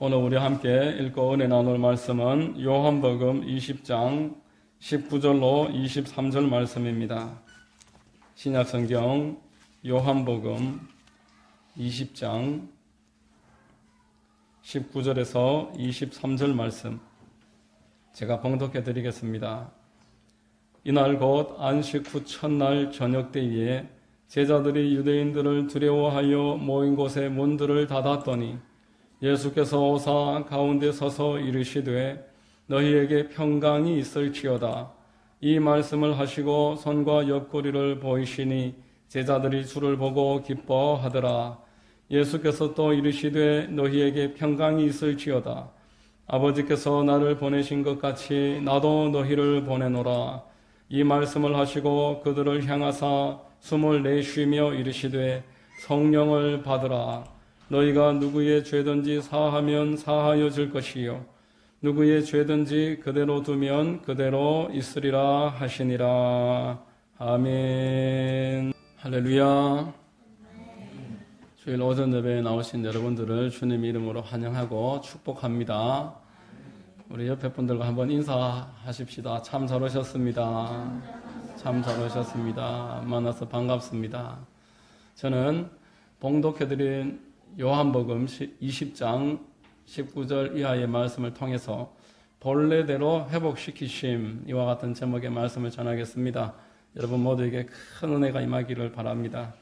오늘 우리 함께 읽고 은혜 나눌 말씀은 요한복음 20장 19절로 23절 말씀입니다. 신약성경 요한복음 20장 19절에서 23절 말씀 제가 봉독해 드리겠습니다. 이날 곧 안식 후 첫날 저녁 때에 제자들이 유대인들을 두려워하여 모인 곳에 문들을 닫았더니 예수께서 오사 가운데 서서 이르시되 너희에게 평강이 있을지어다. 이 말씀을 하시고 손과 옆구리를 보이시니 제자들이 주를 보고 기뻐하더라. 예수께서 또 이르시되 너희에게 평강이 있을지어다. 아버지께서 나를 보내신 것 같이 나도 너희를 보내노라. 이 말씀을 하시고 그들을 향하사 숨을 내쉬며 이르시되 성령을 받으라. 너희가 누구의 죄든지 사하면 사하여 질 것이요 누구의 죄든지 그대로 두면 그대로 있으리라 하시니라. 아멘. 할렐루야. 주일 오전 예배에 나오신 여러분들을 주님 이름으로 환영하고 축복합니다. 우리 옆에 분들과 한번 인사하십시다. 참 잘 오셨습니다. 참 잘 오셨습니다. 만나서 반갑습니다. 저는 봉독해드린 요한복음 20장 19절 이하의 말씀을 통해서 본래대로 회복시키심 이와 같은 제목의 말씀을 전하겠습니다. 여러분 모두에게 큰 은혜가 임하기를 바랍니다.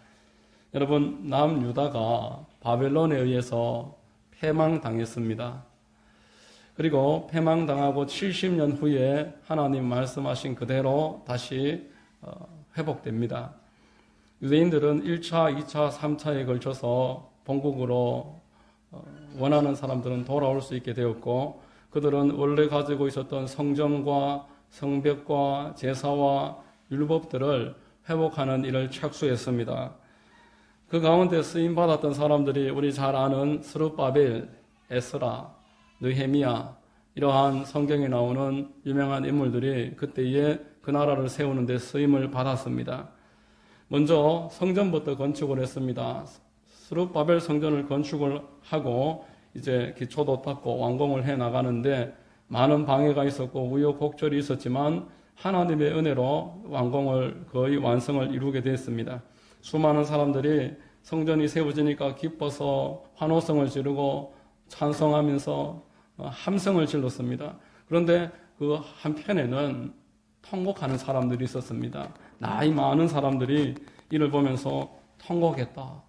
여러분, 남유다가 바벨론에 의해서 패망당했습니다. 그리고 패망당하고 70년 후에 하나님 말씀하신 그대로 다시 회복됩니다. 유대인들은 1차, 2차, 3차에 걸쳐서 본국으로 원하는 사람들은 돌아올 수 있게 되었고 그들은 원래 가지고 있었던 성전과 성벽과 제사와 율법들을 회복하는 일을 착수했습니다. 그 가운데 쓰임받았던 사람들이 우리 잘 아는 스룹바벨, 에스라, 느헤미야 이러한 성경에 나오는 유명한 인물들이 그때에 그 나라를 세우는 데 쓰임을 받았습니다. 먼저 성전부터 건축을 했습니다. 스룹바벨 성전을 건축을 하고 이제 기초도 닦고 완공을 해 나가는데 많은 방해가 있었고 우여곡절이 있었지만 하나님의 은혜로 완공을 거의 완성을 이루게 됐습니다. 수많은 사람들이 성전이 세워지니까 기뻐서 환호성을 지르고 찬송하면서 함성을 질렀습니다. 그런데 그 한편에는 통곡하는 사람들이 있었습니다. 나이 많은 사람들이 이를 보면서 통곡했다.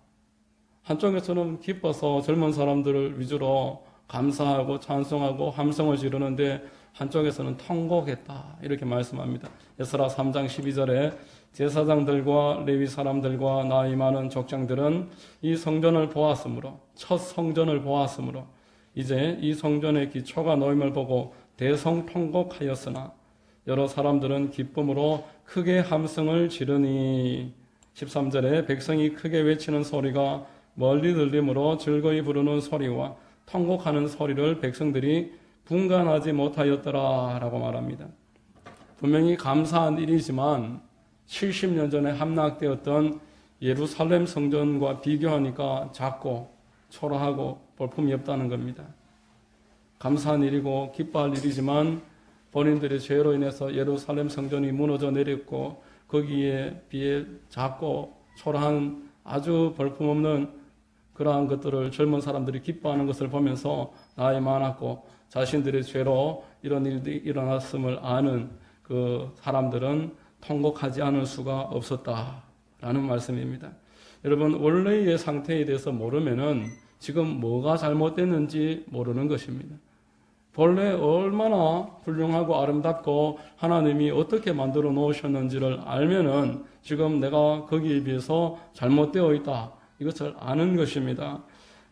한쪽에서는 기뻐서 젊은 사람들을 위주로 감사하고 찬송하고 함성을 지르는데 한쪽에서는 통곡했다. 이렇게 말씀합니다. 에스라 3장 12절에 제사장들과 레위 사람들과 나이 많은 족장들은 이 성전을 보았으므로 첫 성전을 보았으므로 이제 이 성전의 기초가 놓임을 보고 대성통곡하였으나 여러 사람들은 기쁨으로 크게 함성을 지르니 13절에 백성이 크게 외치는 소리가 멀리 들림으로 즐거이 부르는 소리와 통곡하는 소리를 백성들이 분간하지 못하였더라 라고 말합니다. 분명히 감사한 일이지만 70년 전에 함락되었던 예루살렘 성전과 비교하니까 작고 초라하고 볼품이 없다는 겁니다. 감사한 일이고 기뻐할 일이지만 본인들의 죄로 인해서 예루살렘 성전이 무너져 내렸고 거기에 비해 작고 초라한 아주 볼품없는 그러한 것들을 젊은 사람들이 기뻐하는 것을 보면서 나이 많았고 자신들의 죄로 이런 일이 일어났음을 아는 그 사람들은 통곡하지 않을 수가 없었다라는 말씀입니다. 여러분, 원래의 상태에 대해서 모르면은 지금 뭐가 잘못됐는지 모르는 것입니다. 본래 얼마나 훌륭하고 아름답고 하나님이 어떻게 만들어 놓으셨는지를 알면은 지금 내가 거기에 비해서 잘못되어 있다. 이것을 아는 것입니다.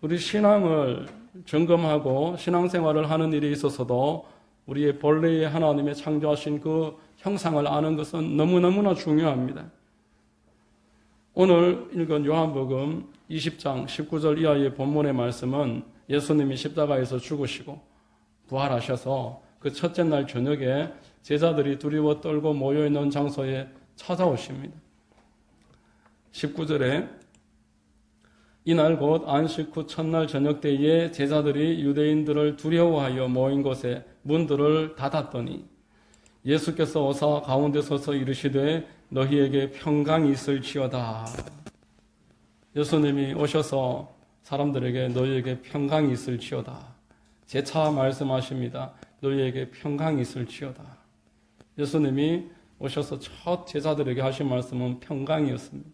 우리 신앙을 점검하고 신앙생활을 하는 일에 있어서도 우리의 본래의 하나님의 창조하신 그 형상을 아는 것은 너무너무나 중요합니다. 오늘 읽은 요한복음 20장 19절 이하의 본문의 말씀은 예수님이 십자가에서 죽으시고 부활하셔서 그 첫째 날 저녁에 제자들이 두려워 떨고 모여있는 장소에 찾아오십니다. 19절에 이날 곧 안식 후 첫날 저녁 때에 제자들이 유대인들을 두려워하여 모인 곳에 문들을 닫았더니 예수께서 오사 가운데 서서 이르시되 너희에게 평강이 있을지어다. 예수님이 오셔서 사람들에게 너희에게 평강이 있을지어다. 재차 말씀하십니다. 너희에게 평강이 있을지어다. 예수님이 오셔서 첫 제자들에게 하신 말씀은 평강이었습니다.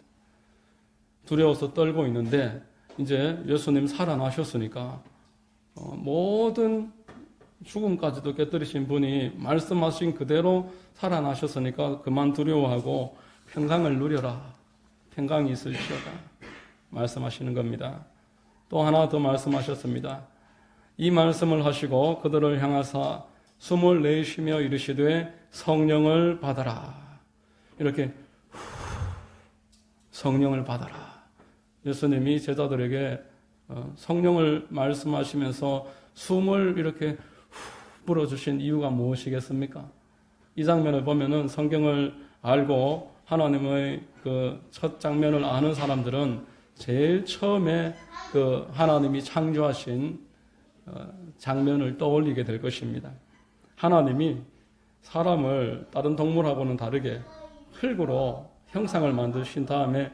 두려워서 떨고 있는데 이제 예수님 살아나셨으니까 모든 죽음까지도 깨뜨리신 분이 말씀하신 그대로 살아나셨으니까 그만 두려워하고 평강을 누려라. 평강이 있을지어다. 말씀하시는 겁니다. 또 하나 더 말씀하셨습니다. 이 말씀을 하시고 그들을 향하사 숨을 내쉬며 이르시되 성령을 받아라. 이렇게 성령을 받아라. 예수님이 제자들에게 성령을 말씀하시면서 숨을 이렇게 불어주신 이유가 무엇이겠습니까? 이 장면을 보면은 성경을 알고 하나님의 그 첫 장면을 아는 사람들은 제일 처음에 그 하나님이 창조하신 장면을 떠올리게 될 것입니다. 하나님이 사람을 다른 동물하고는 다르게 흙으로 형상을 만드신 다음에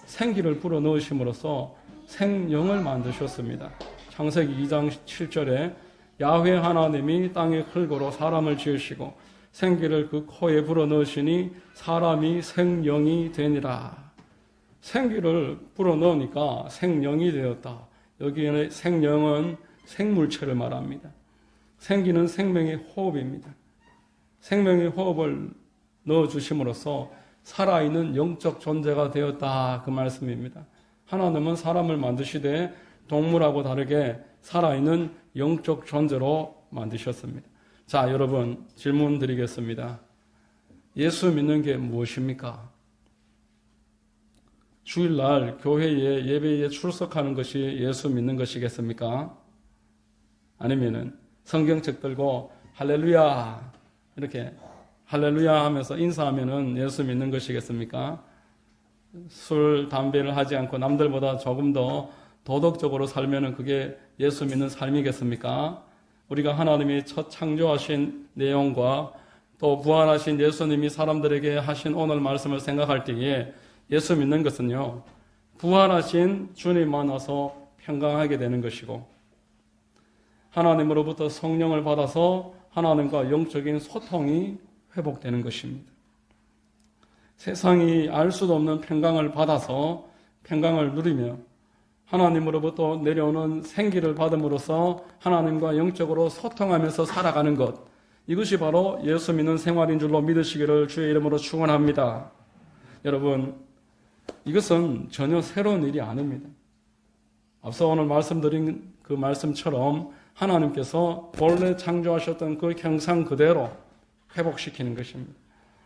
생기를 불어넣으심으로써 생명을 만드셨습니다. 창세기 2장 7절에 야훼 하나님이 땅의 흙으로 사람을 지으시고 생기를 그 코에 불어넣으시니 사람이 생명이 되니라. 생기를 불어넣으니까 생명이 되었다. 여기에는 생명은 생물체를 말합니다. 생기는 생명의 호흡입니다. 생명의 호흡을 넣어주심으로써 살아있는 영적 존재가 되었다. 그 말씀입니다. 하나님은 사람을 만드시되 동물하고 다르게 살아있는 영적 존재로 만드셨습니다. 자, 여러분 질문 드리겠습니다. 예수 믿는 게 무엇입니까? 주일날 교회에 예배에 출석하는 것이 예수 믿는 것이겠습니까? 아니면은 성경책 들고 할렐루야 이렇게 할렐루야 하면서 인사하면은 예수 믿는 것이겠습니까? 술, 담배를 하지 않고 남들보다 조금 더 도덕적으로 살면은 그게 예수 믿는 삶이겠습니까? 우리가 하나님이 첫 창조하신 내용과 또 부활하신 예수님이 사람들에게 하신 오늘 말씀을 생각할 때에 예수 믿는 것은요, 부활하신 주님 만나서 평강하게 되는 것이고 하나님으로부터 성령을 받아서 하나님과 영적인 소통이 회복되는 것입니다. 세상이 알 수도 없는 평강을 받아서 평강을 누리며 하나님으로부터 내려오는 생기를 받음으로써 하나님과 영적으로 소통하면서 살아가는 것, 이것이 바로 예수 믿는 생활인 줄로 믿으시기를 주의 이름으로 축원합니다. 여러분, 이것은 전혀 새로운 일이 아닙니다. 앞서 오늘 말씀드린 그 말씀처럼 하나님께서 본래 창조하셨던 그 형상 그대로 회복시키는 것입니다.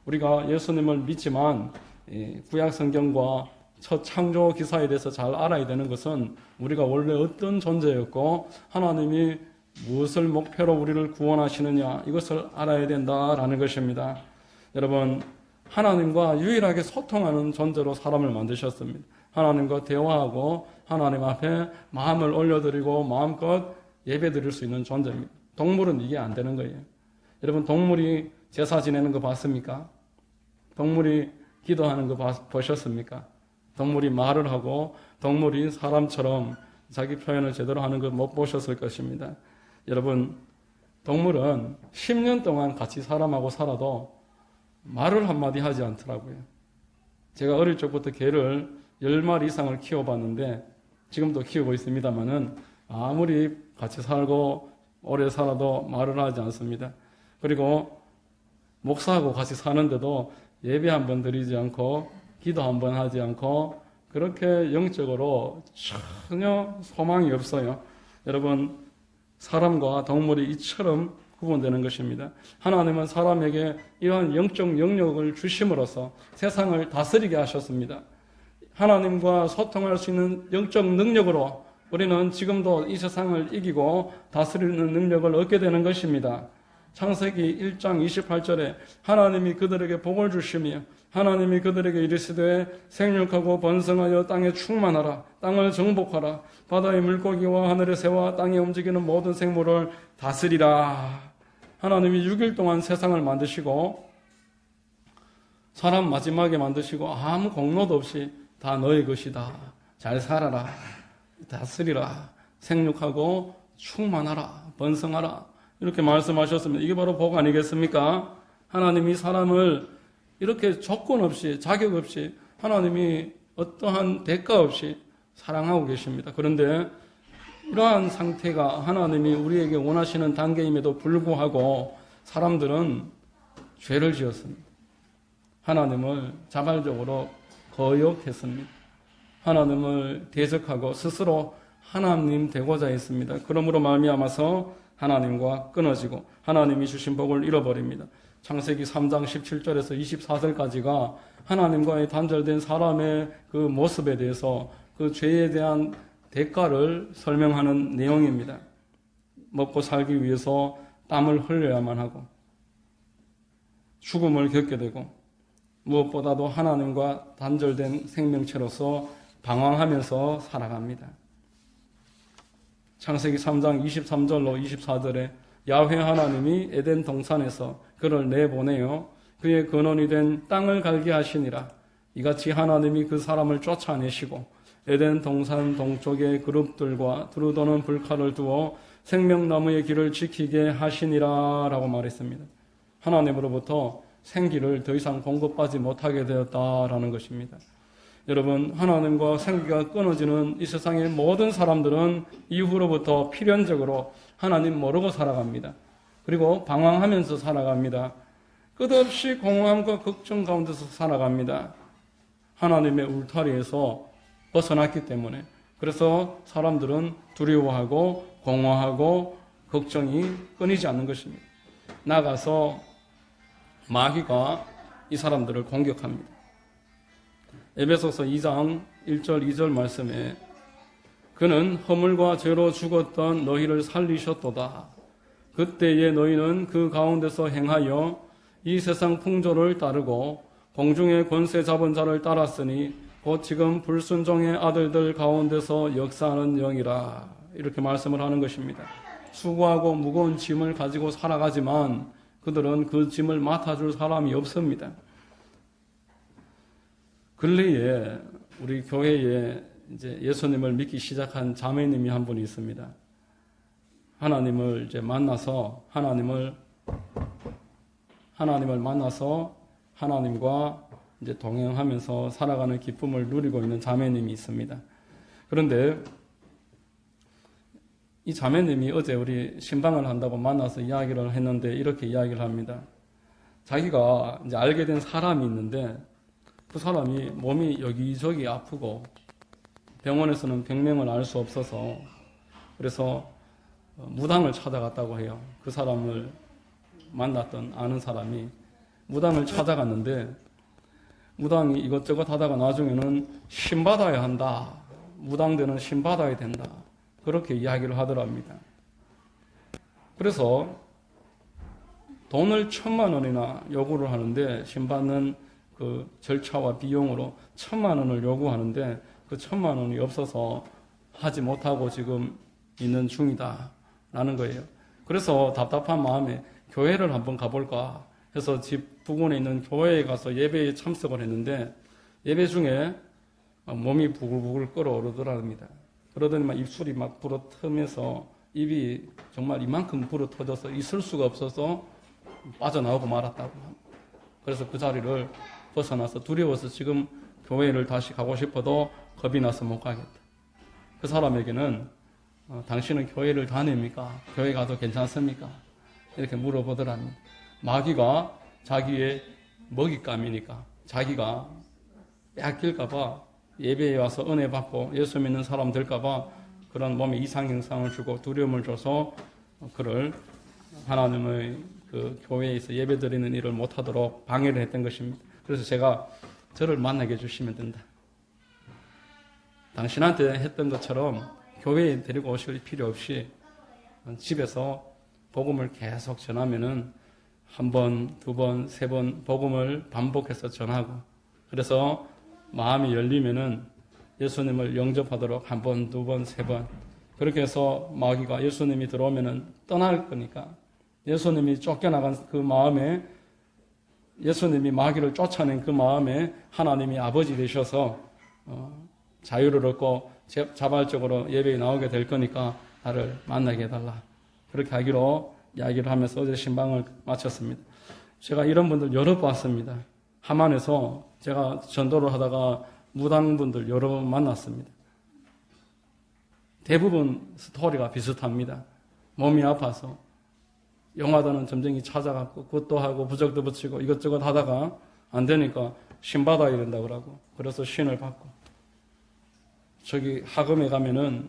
우리가 예수님을 믿지만 구약 성경과 첫 창조 기사에 대해서 잘 알아야 되는 것은 우리가 원래 어떤 존재였고 하나님이 무엇을 목표로 우리를 구원하시느냐 이것을 알아야 된다라는 것입니다. 여러분, 하나님과 유일하게 소통하는 존재로 사람을 만드셨습니다. 하나님과 대화하고 하나님 앞에 마음을 올려드리고 마음껏 예배드릴 수 있는 존재입니다. 동물은 이게 안 되는 거예요. 여러분, 동물이 제사 지내는 거 봤습니까? 동물이 기도하는 거 보셨습니까? 동물이 말을 하고 동물이 사람처럼 자기 표현을 제대로 하는 거 못 보셨을 것입니다. 여러분, 동물은 10년 동안 같이 사람하고 살아도 말을 한마디 하지 않더라고요. 제가 어릴 적부터 개를 10마리 이상을 키워봤는데 지금도 키우고 있습니다만은 아무리 같이 살고 오래 살아도 말을 하지 않습니다. 그리고 목사하고 같이 사는데도 예배 한 번 드리지 않고 기도 한 번 하지 않고 그렇게 영적으로 전혀 소망이 없어요. 여러분, 사람과 동물이 이처럼 구분되는 것입니다. 하나님은 사람에게 이러한 영적 영역을 주심으로써 세상을 다스리게 하셨습니다. 하나님과 소통할 수 있는 영적 능력으로 우리는 지금도 이 세상을 이기고 다스리는 능력을 얻게 되는 것입니다. 창세기 1장 28절에 하나님이 그들에게 복을 주시며 하나님이 그들에게 이르시되 생육하고 번성하여 땅에 충만하라. 땅을 정복하라. 바다의 물고기와 하늘의 새와 땅에 움직이는 모든 생물을 다스리라. 하나님이 6일 동안 세상을 만드시고 사람 마지막에 만드시고 아무 공로도 없이 다 너의 것이다. 잘 살아라. 다스리라. 생육하고 충만하라. 번성하라. 이렇게 말씀하셨습니다. 이게 바로 복 아니겠습니까? 하나님이 사람을 이렇게 조건 없이 자격 없이 하나님이 어떠한 대가 없이 사랑하고 계십니다. 그런데 이러한 상태가 하나님이 우리에게 원하시는 단계임에도 불구하고 사람들은 죄를 지었습니다. 하나님을 자발적으로 거역했습니다. 하나님을 대적하고 스스로 하나님 되고자 했습니다. 그러므로 말미암아서 하나님과 끊어지고 하나님이 주신 복을 잃어버립니다. 창세기 3장 17절에서 24절까지가 하나님과의 단절된 사람의 그 모습에 대해서 그 죄에 대한 대가를 설명하는 내용입니다. 먹고 살기 위해서 땀을 흘려야만 하고 죽음을 겪게 되고 무엇보다도 하나님과 단절된 생명체로서 방황하면서 살아갑니다. 창세기 3장 23절로 24절에 야훼 하나님이 에덴 동산에서 그를 내보내어 그의 근원이 된 땅을 갈게 하시니라. 이같이 하나님이 그 사람을 쫓아내시고 에덴 동산 동쪽에 그룹들과 두루도는 불칼을 두어 생명나무의 길을 지키게 하시니라 라고 말했습니다. 하나님으로부터 생기를 더 이상 공급받지 못하게 되었다라는 것입니다. 여러분, 하나님과 생기가 끊어지는 이 세상의 모든 사람들은 이후로부터 필연적으로 하나님 모르고 살아갑니다. 그리고 방황하면서 살아갑니다. 끝없이 공허함과 걱정 가운데서 살아갑니다. 하나님의 울타리에서 벗어났기 때문에. 그래서 사람들은 두려워하고 공허하고 걱정이 끊이지 않는 것입니다. 나가서 마귀가 이 사람들을 공격합니다. 에베소서 2장 1절 2절 말씀에 그는 허물과 죄로 죽었던 너희를 살리셨도다. 그때에 너희는 그 가운데서 행하여 이 세상 풍조를 따르고 공중의 권세 잡은 자를 따랐으니 곧 지금 불순종의 아들들 가운데서 역사하는 영이라. 이렇게 말씀을 하는 것입니다. 수고하고 무거운 짐을 가지고 살아가지만 그들은 그 짐을 맡아줄 사람이 없습니다. 근래에 우리 교회에 이제 예수님을 믿기 시작한 자매님이 한 분이 있습니다. 하나님을 이제 만나서 하나님을 만나서 하나님과 이제 동행하면서 살아가는 기쁨을 누리고 있는 자매님이 있습니다. 그런데 이 자매님이 어제 우리 신방을 한다고 만나서 이야기를 했는데 이렇게 이야기를 합니다. 자기가 이제 알게 된 사람이 있는데 그 사람이 몸이 여기저기 아프고 병원에서는 병명을 알 수 없어서 그래서 무당을 찾아갔다고 해요. 그 사람을 만났던 아는 사람이 무당을 찾아갔는데 무당이 이것저것 하다가 나중에는 신 받아야 한다. 무당되는 신 받아야 된다. 그렇게 이야기를 하더랍니다. 그래서 돈을 1,000,000원이나 요구를 하는데 신 받는 그 절차와 비용으로 1,000,000원을 요구하는데 그 1,000,000원이 없어서 하지 못하고 지금 있는 중이다라는 거예요. 그래서 답답한 마음에 교회를 한번 가볼까 해서 집 부근에 있는 교회에 가서 예배에 참석을 했는데 예배 중에 몸이 부글부글 끓어오르더랍니다. 그러더니 막 입술이 막 불어트면서 입이 정말 이만큼 불어터져서 있을 수가 없어서 빠져나오고 말았다고 합니다. 그래서 그 자리를 벗어나서 두려워서 지금 교회를 다시 가고 싶어도 겁이 나서 못 가겠다. 그 사람에게는 당신은 교회를 다닙니까? 교회 가도 괜찮습니까? 이렇게 물어보더랍니다. 마귀가 자기의 먹잇감이니까 자기가 빼앗길까봐 예배에 와서 은혜 받고 예수 믿는 사람 될까봐 그런 몸에 이상 현상을 주고 두려움을 줘서 그를 하나님의 그 교회에서 예배 드리는 일을 못하도록 방해를 했던 것입니다. 그래서 제가 저를 만나게 해주시면 된다. 당신한테 했던 것처럼 교회에 데리고 오실 필요 없이 집에서 복음을 계속 전하면은 한 번, 두 번, 세 번 복음을 반복해서 전하고 그래서 마음이 열리면은 예수님을 영접하도록 한 번, 두 번, 세 번 그렇게 해서 마귀가 예수님이 들어오면은 떠날 거니까 예수님이 쫓겨나간 그 마음에 예수님이 마귀를 쫓아낸 그 마음에 하나님이 아버지 되셔서 자유를 얻고 자발적으로 예배에 나오게 될 거니까 나를 만나게 해달라. 그렇게 하기로 이야기를 하면서 어제 신방을 마쳤습니다. 제가 이런 분들 여러 봤습니다. 하만에서 제가 전도를 하다가 무당분들 여러 번 만났습니다. 대부분 스토리가 비슷합니다. 몸이 아파서 영화다는 점쟁이 찾아갖고 그것도 하고 부적도 붙이고 이것저것 하다가 안 되니까 신 받아야 된다고 그러고 그래서 신을 받고 저기 하금에 가면은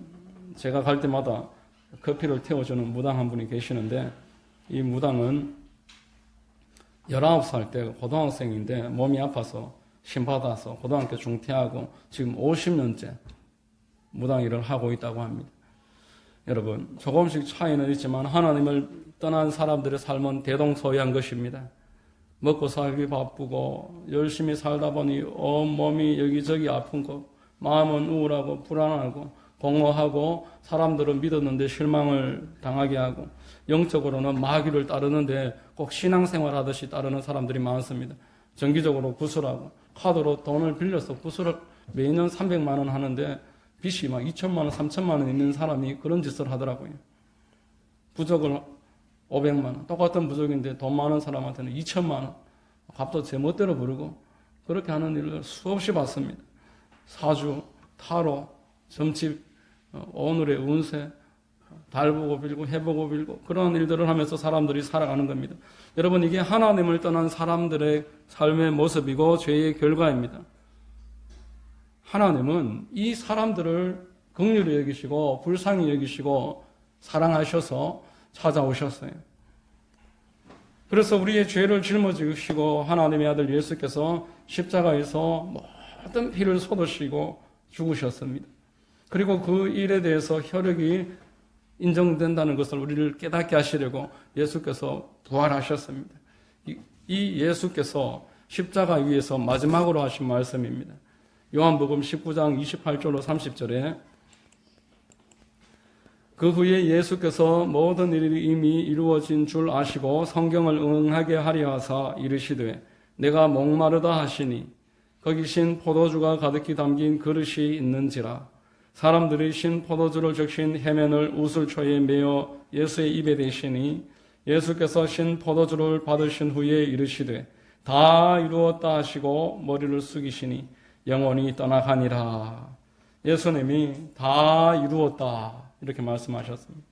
제가 갈 때마다 커피를 태워주는 무당 한 분이 계시는데 이 무당은 19살 때 고등학생인데 몸이 아파서 신 받아서 고등학교 중퇴하고 지금 50년째 무당 일을 하고 있다고 합니다. 여러분 조금씩 차이는 있지만 하나님을 떠난 사람들의 삶은 대동소이한 것입니다. 먹고 살기 바쁘고 열심히 살다 보니 온몸이 여기저기 아픈 거 마음은 우울하고 불안하고 공허하고 사람들은 믿었는데 실망을 당하게 하고 영적으로는 마귀를 따르는데 꼭 신앙생활 하듯이 따르는 사람들이 많습니다. 정기적으로 구슬하고 카드로 돈을 빌려서 구슬을 매년 300만 원 하는데 빚이 막 2천만 원, 3천만 원 있는 사람이 그런 짓을 하더라고요. 부적을 500만 원, 똑같은 부적인데 돈 많은 사람한테는 2천만 원, 값도 제 멋대로 부르고 그렇게 하는 일을 수없이 봤습니다. 사주, 타로, 점집, 오늘의 운세, 달 보고 빌고 해 보고 빌고 그런 일들을 하면서 사람들이 살아가는 겁니다. 여러분 이게 하나님을 떠난 사람들의 삶의 모습이고 죄의 결과입니다. 하나님은 이 사람들을 긍휼히 여기시고 불쌍히 여기시고 사랑하셔서 찾아오셨어요. 그래서 우리의 죄를 짊어지시고 하나님의 아들 예수께서 십자가에서 모든 피를 쏟으시고 죽으셨습니다. 그리고 그 일에 대해서 혈육이 인정된다는 것을 우리를 깨닫게 하시려고 예수께서 부활하셨습니다. 이 예수께서 십자가 위에서 마지막으로 하신 말씀입니다. 요한복음 19장 28절로 30절에 그 후에 예수께서 모든 일이 이미 이루어진 줄 아시고 성경을 응하게 하려 하사 이르시되 내가 목마르다 하시니 거기 신 포도주가 가득히 담긴 그릇이 있는지라 사람들이 신 포도주를 적신 해면을 우슬초에 메어 예수의 입에 대시니 예수께서 신 포도주를 받으신 후에 이르시되 다 이루었다 하시고 머리를 숙이시니 영원히 떠나가니라. 예수님이 다 이루었다 이렇게 말씀하셨습니다.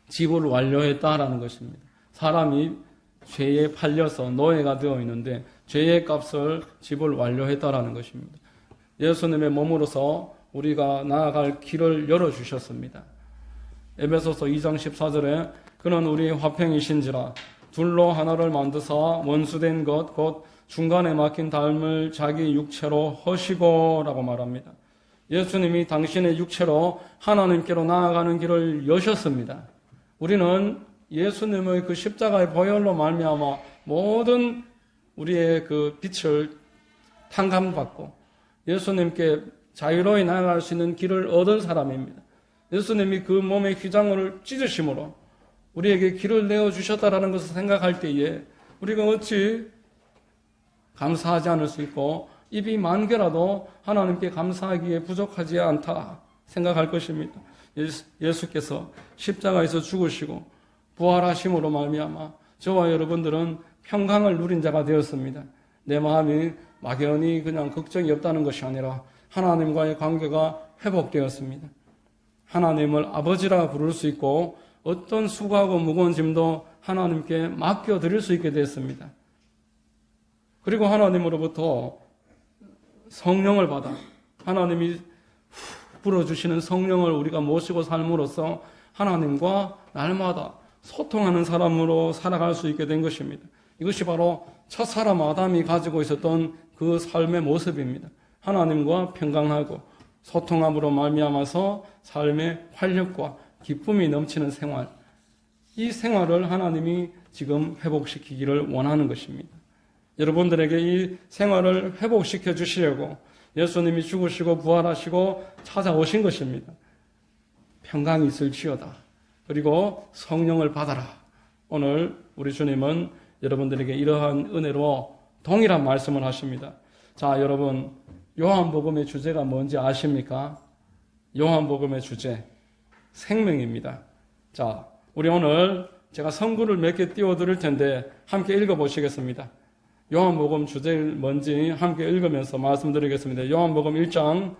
집을 완료했다라는 것입니다. 사람이 죄에 팔려서 노예가 되어 있는데 죄의 값을 집을 완료했다라는 것입니다. 예수님의 몸으로서 우리가 나아갈 길을 열어주셨습니다. 에베소서 2장 14절에 그는 우리의 화평이신지라 둘로 하나를 만드사 원수된 것 곧 중간에 막힌 담을 자기 육체로 허시고 라고 말합니다. 예수님이 당신의 육체로 하나님께로 나아가는 길을 여셨습니다. 우리는 예수님의 그 십자가의 보혈로 말미암아 모든 우리의 그 빛을 탕감받고 예수님께 자유로이 나아갈 수 있는 길을 얻은 사람입니다. 예수님이 그 몸의 휘장을 찢으심으로 우리에게 길을 내어주셨다라는 것을 생각할 때에 우리가 어찌 감사하지 않을 수 있고 입이 만 개라도 하나님께 감사하기에 부족하지 않다 생각할 것입니다. 예수께서 십자가에서 죽으시고 부활하심으로 말미암아 저와 여러분들은 평강을 누린 자가 되었습니다. 내 마음이 막연히 그냥 걱정이 없다는 것이 아니라 하나님과의 관계가 회복되었습니다. 하나님을 아버지라 부를 수 있고 어떤 수고하고 무거운 짐도 하나님께 맡겨드릴 수 있게 됐습니다. 그리고 하나님으로부터 성령을 받아 하나님이 불어주시는 성령을 우리가 모시고 삶으로써 하나님과 날마다 소통하는 사람으로 살아갈 수 있게 된 것입니다. 이것이 바로 첫사람 아담이 가지고 있었던 그 삶의 모습입니다. 하나님과 평강하고 소통함으로 말미암아서 삶의 활력과 기쁨이 넘치는 생활. 이 생활을 하나님이 지금 회복시키기를 원하는 것입니다. 여러분들에게 이 생활을 회복시켜 주시려고 예수님이 죽으시고 부활하시고 찾아오신 것입니다. 평강이 있을지어다. 그리고 성령을 받아라. 오늘 우리 주님은 여러분들에게 이러한 은혜로 동일한 말씀을 하십니다. 자, 여러분, 요한복음의 주제가 뭔지 아십니까? 요한복음의 주제, 생명입니다. 자, 우리 오늘 제가 성구를 몇 개 띄워드릴 텐데 함께 읽어보시겠습니다. 요한복음 주제 뭔지 함께 읽으면서 말씀드리겠습니다. 요한복음 1장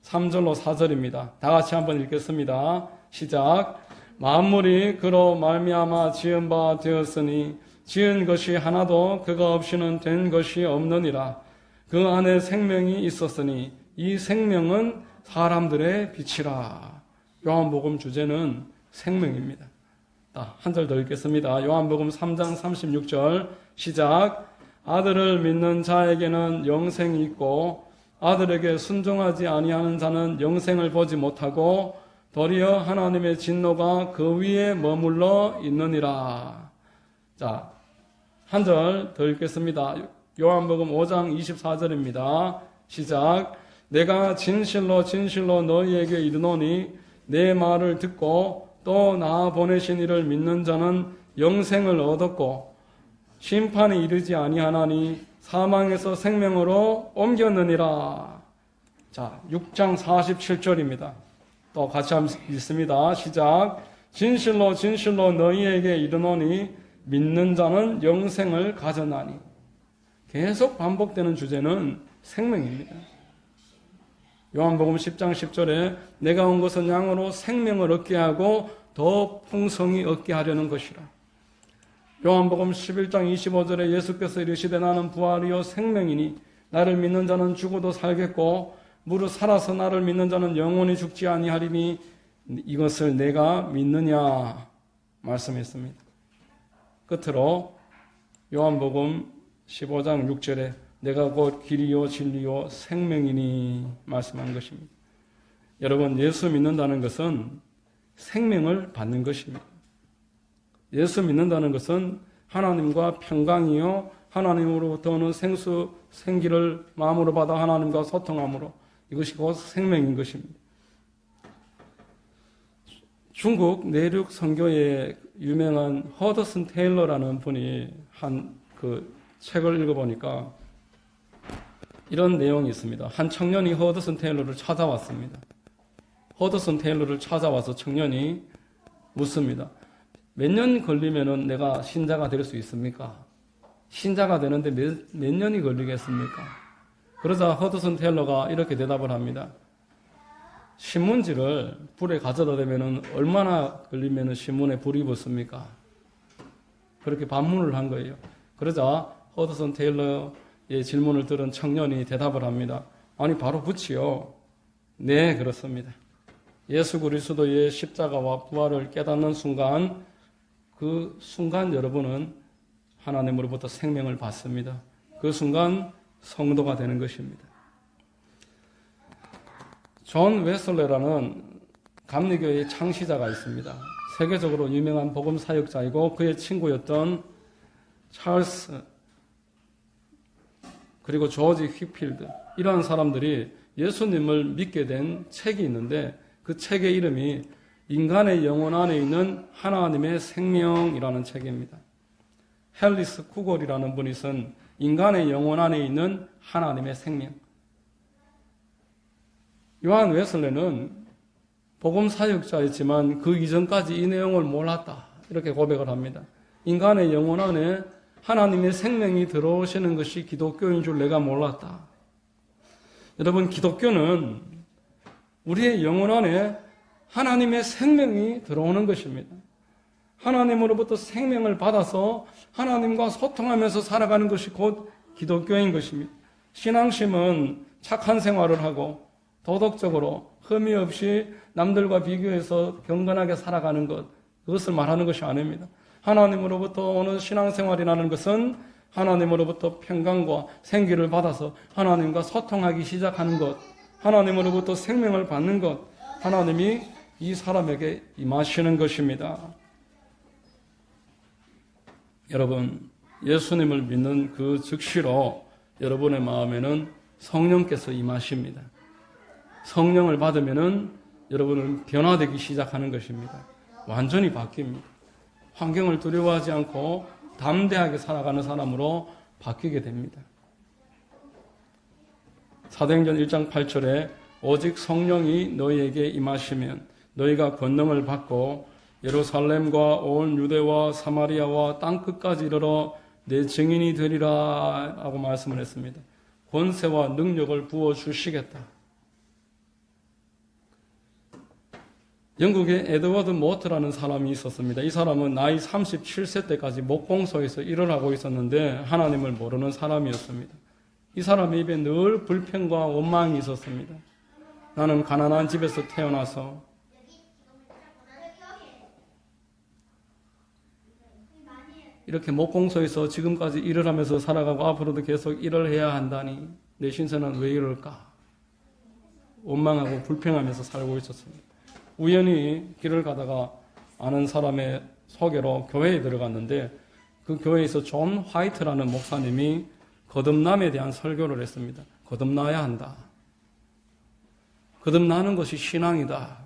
3절로 4절입니다. 다 같이 한번 읽겠습니다. 시작. 만물이 그로 말미암아 지은 바 되었으니 지은 것이 하나도 그가 없이는 된 것이 없느니라. 그 안에 생명이 있었으니 이 생명은 사람들의 빛이라. 요한복음 주제는 생명입니다. 한 절 더 읽겠습니다. 요한복음 3장 36절 시작. 아들을 믿는 자에게는 영생이 있고 아들에게 순종하지 아니하는 자는 영생을 보지 못하고 도리어 하나님의 진노가 그 위에 머물러 있느니라. 자, 한 절 더 읽겠습니다. 요한복음 5장 24절입니다. 시작. 내가 진실로 진실로 너희에게 이르노니 내 말을 듣고 또 나 보내신 이를 믿는 자는 영생을 얻었고 심판이 이르지 아니하나니 사망에서 생명으로 옮겼느니라. 자, 6장 47절입니다. 또 같이 한번 읽습니다. 시작. 진실로 진실로 너희에게 이르노니 믿는 자는 영생을 가졌나니. 계속 반복되는 주제는 생명입니다. 요한복음 10장 10절에 내가 온 것은 양으로 생명을 얻게 하고 더 풍성히 얻게 하려는 것이라. 요한복음 11장 25절에 예수께서 이르시되 나는 부활이요 생명이니 나를 믿는 자는 죽어도 살겠고 무릇 살아서 나를 믿는 자는 영원히 죽지 아니하리니 이것을 내가 믿느냐 말씀했습니다. 끝으로 요한복음 15장 6절에 내가 곧 길이요 진리요 생명이니 말씀한 것입니다. 여러분, 예수 믿는다는 것은 생명을 받는 것입니다. 예수 믿는다는 것은 하나님과 평강이요 하나님으로부터 오는 생기를 마음으로 받아 하나님과 소통함으로 이것이 곧 생명인 것입니다. 중국 내륙 선교의 유명한 허더슨 테일러라는 분이 한 그 책을 읽어보니까 이런 내용이 있습니다. 한 청년이 허더슨 테일러를 찾아왔습니다. 허더슨 테일러를 찾아와서 청년이 묻습니다. 몇 년 걸리면은 내가 신자가 될 수 있습니까? 신자가 되는데 몇 년이 걸리겠습니까? 그러자 허더슨 테일러가 이렇게 대답을 합니다. 신문지를 불에 가져다 대면은 얼마나 걸리면은 신문에 불이 붙습니까? 그렇게 반문을 한 거예요. 그러자 허더슨 테일러의 질문을 들은 청년이 대답을 합니다. 아니, 바로 붙이요. 네, 그렇습니다. 예수 그리스도의 십자가와 부활을 깨닫는 순간, 그 순간 여러분은 하나님으로부터 생명을 받습니다. 그 순간 성도가 되는 것입니다. 존 웨슬레라는 감리교의 창시자가 있습니다. 세계적으로 유명한 복음 사역자이고 그의 친구였던 찰스 그리고 조지 휘필드, 이러한 사람들이 예수님을 믿게 된 책이 있는데 그 책의 이름이 인간의 영혼 안에 있는 하나님의 생명이라는 책입니다. 헬리스 쿠걸이라는 분이 쓴 인간의 영혼 안에 있는 하나님의 생명. 요한 웨슬레는 복음 사역자였지만 그 이전까지 이 내용을 몰랐다, 이렇게 고백을 합니다. 인간의 영혼 안에 하나님의 생명이 들어오시는 것이 기독교인 줄 내가 몰랐다. 여러분, 기독교는 우리의 영혼 안에 하나님의 생명이 들어오는 것입니다. 하나님으로부터 생명을 받아서 하나님과 소통하면서 살아가는 것이 곧 기독교인 것입니다. 신앙심은 착한 생활을 하고 도덕적으로 흠이 없이 남들과 비교해서 경건하게 살아가는 것, 그것을 말하는 것이 아닙니다. 하나님으로부터 오는 신앙생활이라는 것은 하나님으로부터 평강과 생기를 받아서 하나님과 소통하기 시작하는 것, 하나님으로부터 생명을 받는 것, 하나님이 이 사람에게 임하시는 것입니다. 여러분, 예수님을 믿는 그 즉시로 여러분의 마음에는 성령께서 임하십니다. 성령을 받으면은 여러분은 변화되기 시작하는 것입니다. 완전히 바뀝니다. 환경을 두려워하지 않고 담대하게 살아가는 사람으로 바뀌게 됩니다. 사도행전 1장 8절에 오직 성령이 너희에게 임하시면 너희가 권능을 받고 예루살렘과 온 유대와 사마리아와 땅끝까지 이르러 내 증인이 되리라 하고 말씀을 했습니다. 권세와 능력을 부어주시겠다. 영국에 에드워드 모트라는 사람이 있었습니다. 이 사람은 나이 37세 때까지 목공소에서 일을 하고 있었는데 하나님을 모르는 사람이었습니다. 이 사람의 입에 늘 불평과 원망이 있었습니다. 나는 가난한 집에서 태어나서 이렇게 목공소에서 지금까지 일을 하면서 살아가고 앞으로도 계속 일을 해야 한다니 내 신세는 왜 이럴까? 원망하고 불평하면서 살고 있었습니다. 우연히 길을 가다가 아는 사람의 소개로 교회에 들어갔는데 그 교회에서 존 화이트라는 목사님이 거듭남에 대한 설교를 했습니다. 거듭나야 한다. 거듭나는 것이 신앙이다.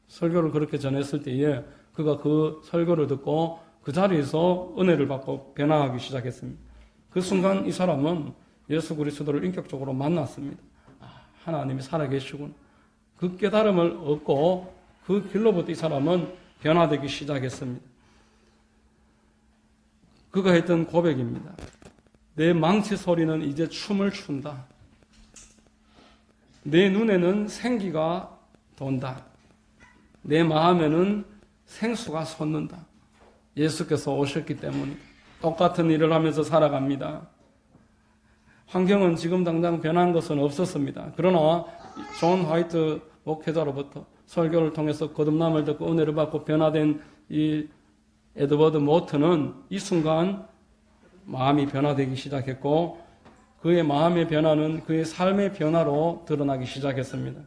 설교를 그렇게 전했을 때에 그가 그 설교를 듣고 그 자리에서 은혜를 받고 변화하기 시작했습니다. 그 순간 이 사람은 예수 그리스도를 인격적으로 만났습니다. 하나님이 살아계시군. 그 깨달음을 얻고 그 길로부터 이 사람은 변화되기 시작했습니다. 그가 했던 고백입니다. 내 망치 소리는 이제 춤을 춘다. 내 눈에는 생기가 돈다. 내 마음에는 생수가 솟는다. 예수께서 오셨기 때문이다. 똑같은 일을 하면서 살아갑니다. 환경은 지금 당장 변한 것은 없었습니다. 그러나 존 화이트 목회자로부터 설교를 통해서 거듭남을 듣고 은혜를 받고 변화된 이 에드워드 모트는 이 순간 마음이 변화되기 시작했고 그의 마음의 변화는 그의 삶의 변화로 드러나기 시작했습니다.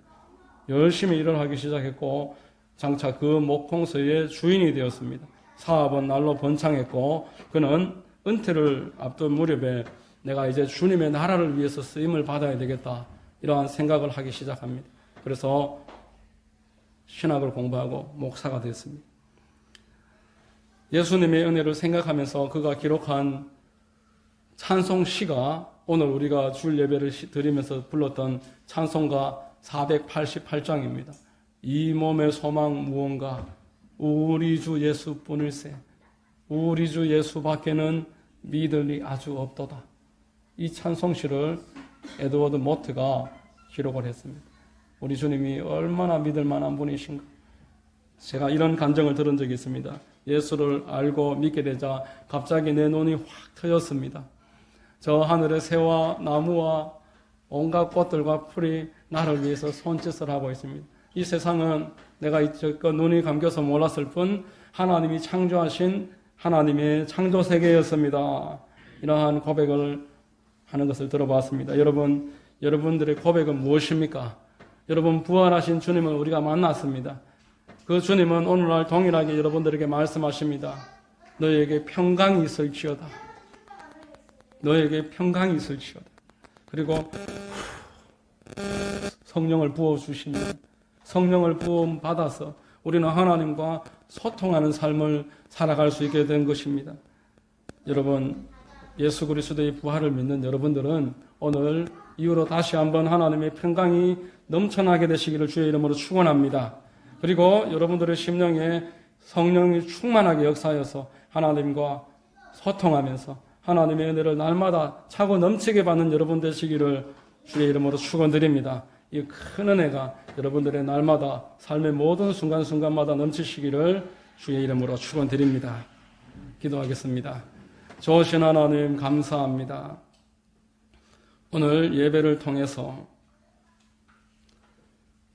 열심히 일을 하기 시작했고 장차 그 목공소의 주인이 되었습니다. 사업은 날로 번창했고 그는 은퇴를 앞둔 무렵에 내가 이제 주님의 나라를 위해서 쓰임을 받아야 되겠다 이러한 생각을 하기 시작합니다. 그래서 신학을 공부하고 목사가 됐습니다. 예수님의 은혜를 생각하면서 그가 기록한 찬송시가 오늘 우리가 줄 예배를 드리면서 불렀던 찬송가 488장입니다. 이 몸의 소망 무언가 우리 주 예수뿐일세 우리 주 예수밖에는 믿을 리 아주 없도다. 이 찬송시를 에드워드 모트가 기록을 했습니다. 우리 주님이 얼마나 믿을 만한 분이신가. 제가 이런 감정을 들은 적이 있습니다. 예수를 알고 믿게 되자 갑자기 내 눈이 확 트였습니다. 저 하늘의 새와 나무와 온갖 꽃들과 풀이 나를 위해서 손짓을 하고 있습니다. 이 세상은 내가 이제껏 눈이 감겨서 몰랐을 뿐 하나님이 창조하신 하나님의 창조 세계였습니다. 이러한 고백을 하는 것을 들어봤습니다. 여러분들의 고백은 무엇입니까? 여러분 부활하신 주님을 우리가 만났습니다. 그 주님은 오늘날 동일하게 여러분들에게 말씀하십니다. 너희에게 평강이 있을지어다. 너희에게 평강이 있을지어다. 그리고 성령을 부어주십니다. 성령을 부음 받아서 우리는 하나님과 소통하는 삶을 살아갈 수 있게 된 것입니다. 여러분, 예수 그리스도의 부활을 믿는 여러분들은 오늘 이후로 다시 한번 하나님의 평강이 넘쳐나게 되시기를 주의 이름으로 축원합니다. 그리고 여러분들의 심령에 성령이 충만하게 역사하여서 하나님과 소통하면서 하나님의 은혜를 날마다 차고 넘치게 받는 여러분 되시기를 주의 이름으로 축원드립니다. 이 큰 은혜가 여러분들의 날마다 삶의 모든 순간순간마다 넘치시기를 주의 이름으로 축원드립니다. 기도하겠습니다. 좋으신 하나님 감사합니다. 오늘 예배를 통해서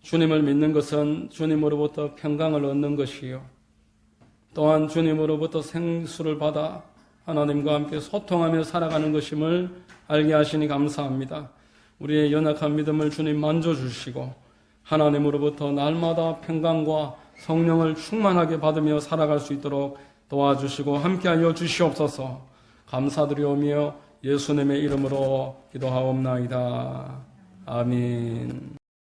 주님을 믿는 것은 주님으로부터 평강을 얻는 것이요 또한 주님으로부터 생수를 받아 하나님과 함께 소통하며 살아가는 것임을 알게 하시니 감사합니다. 우리의 연약한 믿음을 주님 만져주시고 하나님으로부터 날마다 평강과 성령을 충만하게 받으며 살아갈 수 있도록 도와주시고 함께하여 주시옵소서. 감사드리오며 예수님의 이름으로 기도하옵나이다. 아멘.